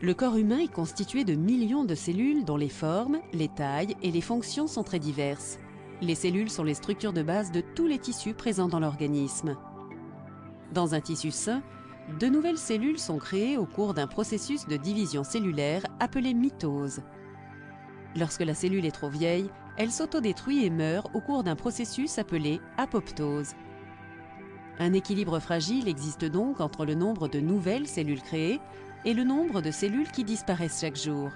Le corps humain est constitué de millions de cellules dont les formes, les tailles et les fonctions sont très diverses. Les cellules sont les structures de base de tous les tissus présents dans l'organisme. Dans un tissu sain, de nouvelles cellules sont créées au cours d'un processus de division cellulaire appelé mitose. Lorsque la cellule est trop vieille, elle s'autodétruit et meurt au cours d'un processus appelé apoptose. Un équilibre fragile existe donc entre le nombre de nouvelles cellules créées et le nombre de cellules qui disparaissent chaque jour.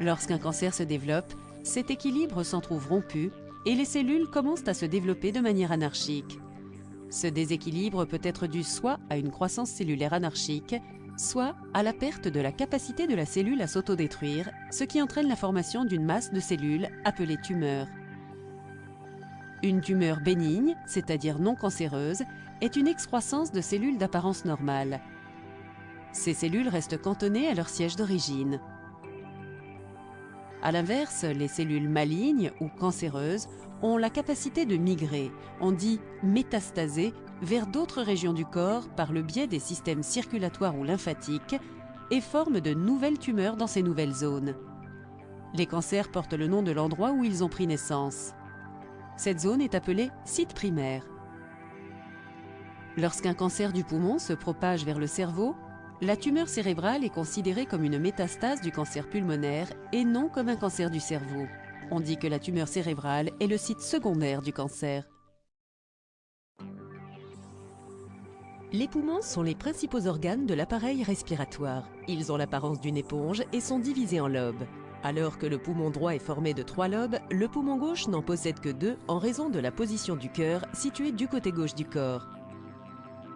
Lorsqu'un cancer se développe, cet équilibre s'en trouve rompu et les cellules commencent à se développer de manière anarchique. Ce déséquilibre peut être dû soit à une croissance cellulaire anarchique, soit à la perte de la capacité de la cellule à s'autodétruire, ce qui entraîne la formation d'une masse de cellules appelée tumeur. Une tumeur bénigne, c'est-à-dire non cancéreuse, est une excroissance de cellules d'apparence normale. Ces cellules restent cantonnées à leur siège d'origine. A l'inverse, les cellules malignes ou cancéreuses ont la capacité de migrer, on dit métastaser, vers d'autres régions du corps par le biais des systèmes circulatoires ou lymphatiques et forment de nouvelles tumeurs dans ces nouvelles zones. Les cancers portent le nom de l'endroit où ils ont pris naissance. Cette zone est appelée site primaire. Lorsqu'un cancer du poumon se propage vers le cerveau, la tumeur cérébrale est considérée comme une métastase du cancer pulmonaire et non comme un cancer du cerveau. On dit que la tumeur cérébrale est le site secondaire du cancer. Les poumons sont les principaux organes de l'appareil respiratoire. Ils ont l'apparence d'une éponge et sont divisés en lobes. Alors que le poumon droit est formé de 3 lobes, le poumon gauche n'en possède que 2 en raison de la position du cœur située du côté gauche du corps.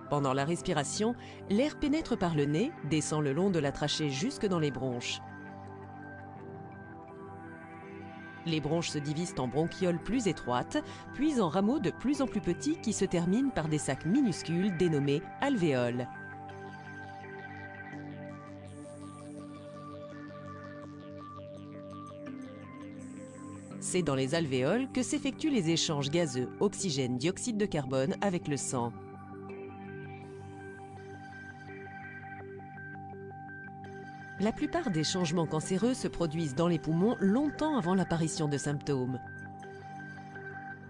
Pendant la respiration, l'air pénètre par le nez, descend le long de la trachée jusque dans les bronches. Les bronches se divisent en bronchioles plus étroites, puis en rameaux de plus en plus petits qui se terminent par des sacs minuscules dénommés alvéoles. C'est dans les alvéoles que s'effectuent les échanges gazeux oxygène-dioxyde de carbone avec le sang. La plupart des changements cancéreux se produisent dans les poumons longtemps avant l'apparition de symptômes.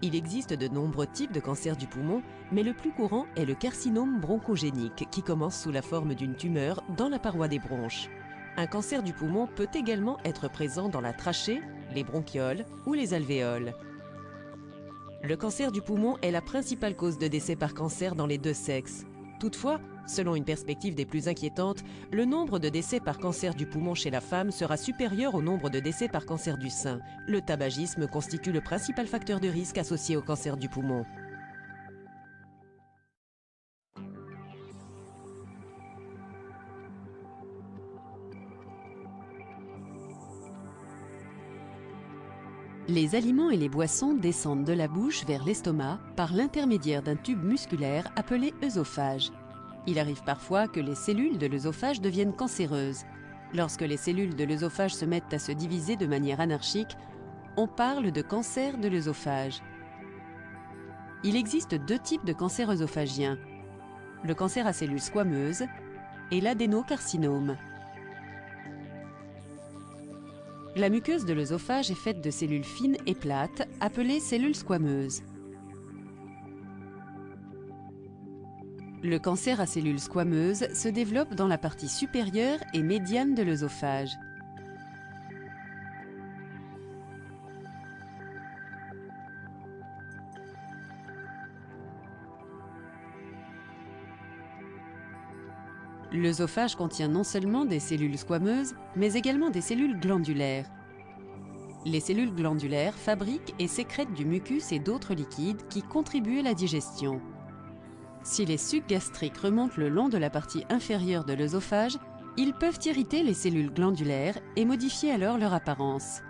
Il existe de nombreux types de cancer du poumon, mais le plus courant est le carcinome bronchogénique qui commence sous la forme d'une tumeur dans la paroi des bronches. Un cancer du poumon peut également être présent dans la trachée, les bronchioles ou les alvéoles. Le cancer du poumon est la principale cause de décès par cancer dans les deux sexes. Toutefois, selon une perspective des plus inquiétantes, le nombre de décès par cancer du poumon chez la femme sera supérieur au nombre de décès par cancer du sein. Le tabagisme constitue le principal facteur de risque associé au cancer du poumon. Les aliments et les boissons descendent de la bouche vers l'estomac par l'intermédiaire d'un tube musculaire appelé œsophage. Il arrive parfois que les cellules de l'œsophage deviennent cancéreuses. Lorsque les cellules de l'œsophage se mettent à se diviser de manière anarchique, on parle de cancer de l'œsophage. Il existe 2 types de cancer œsophagien, le cancer à cellules squameuses et l'adénocarcinome. La muqueuse de l'œsophage est faite de cellules fines et plates, appelées cellules squameuses. Le cancer à cellules squameuses se développe dans la partie supérieure et médiane de l'œsophage. L'œsophage contient non seulement des cellules squameuses, mais également des cellules glandulaires. Les cellules glandulaires fabriquent et sécrètent du mucus et d'autres liquides qui contribuent à la digestion. Si les sucs gastriques remontent le long de la partie inférieure de l'œsophage, ils peuvent irriter les cellules glandulaires et modifier alors leur apparence.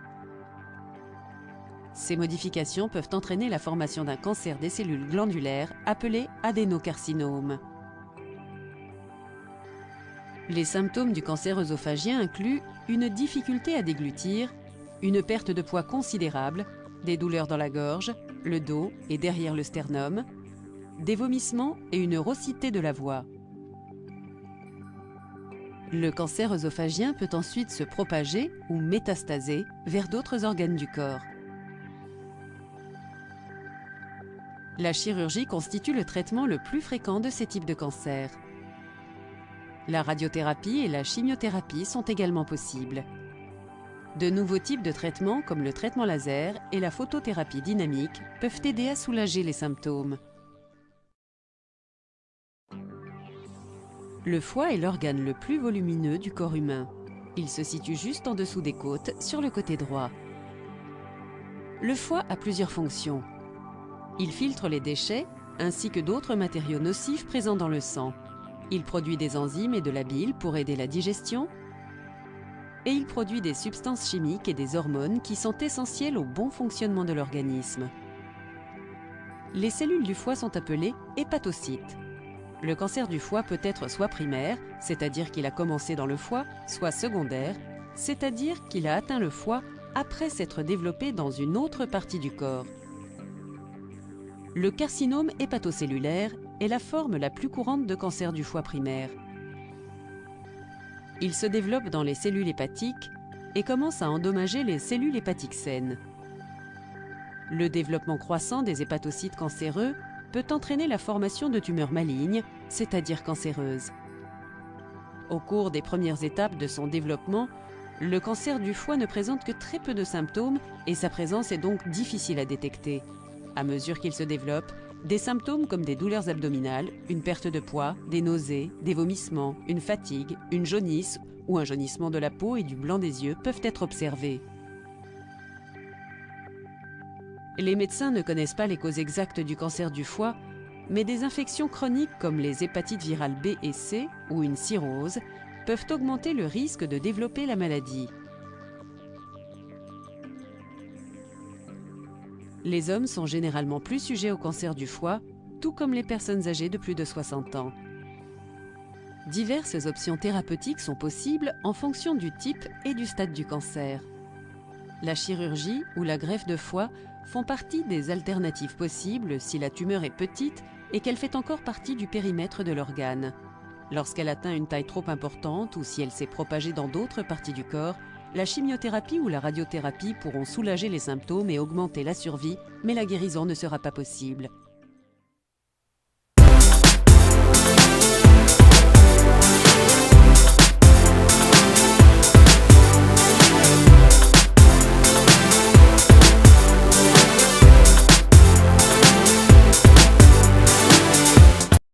Ces modifications peuvent entraîner la formation d'un cancer des cellules glandulaires appelé adénocarcinome. Les symptômes du cancer œsophagien incluent une difficulté à déglutir, une perte de poids considérable, des douleurs dans la gorge, le dos et derrière le sternum, des vomissements et une raucité de la voix. Le cancer œsophagien peut ensuite se propager ou métastaser vers d'autres organes du corps. La chirurgie constitue le traitement le plus fréquent de ces types de cancers. La radiothérapie et la chimiothérapie sont également possibles. De nouveaux types de traitements comme le traitement laser et la photothérapie dynamique peuvent aider à soulager les symptômes. Le foie est l'organe le plus volumineux du corps humain. Il se situe juste en dessous des côtes, sur le côté droit. Le foie a plusieurs fonctions. Il filtre les déchets ainsi que d'autres matériaux nocifs présents dans le sang. Il produit des enzymes et de la bile pour aider la digestion. Et il produit des substances chimiques et des hormones qui sont essentielles au bon fonctionnement de l'organisme. Les cellules du foie sont appelées hépatocytes. Le cancer du foie peut être soit primaire, c'est-à-dire qu'il a commencé dans le foie, soit secondaire, c'est-à-dire qu'il a atteint le foie après s'être développé dans une autre partie du corps. Le carcinome hépatocellulaire est la forme la plus courante de cancer du foie primaire. Il se développe dans les cellules hépatiques et commence à endommager les cellules hépatiques saines. Le développement croissant des hépatocytes cancéreux peut entraîner la formation de tumeurs malignes, c'est-à-dire cancéreuses. Au cours des premières étapes de son développement, le cancer du foie ne présente que très peu de symptômes et sa présence est donc difficile à détecter. À mesure qu'il se développe, des symptômes comme des douleurs abdominales, une perte de poids, des nausées, des vomissements, une fatigue, une jaunisse ou un jaunissement de la peau et du blanc des yeux peuvent être observés. Les médecins ne connaissent pas les causes exactes du cancer du foie, mais des infections chroniques comme les hépatites virales B et C ou une cirrhose peuvent augmenter le risque de développer la maladie. Les hommes sont généralement plus sujets au cancer du foie, tout comme les personnes âgées de plus de 60 ans. Diverses options thérapeutiques sont possibles en fonction du type et du stade du cancer. La chirurgie ou la greffe de foie font partie des alternatives possibles si la tumeur est petite et qu'elle fait encore partie du périmètre de l'organe. Lorsqu'elle atteint une taille trop importante ou si elle s'est propagée dans d'autres parties du corps, la chimiothérapie ou la radiothérapie pourront soulager les symptômes et augmenter la survie, mais la guérison ne sera pas possible.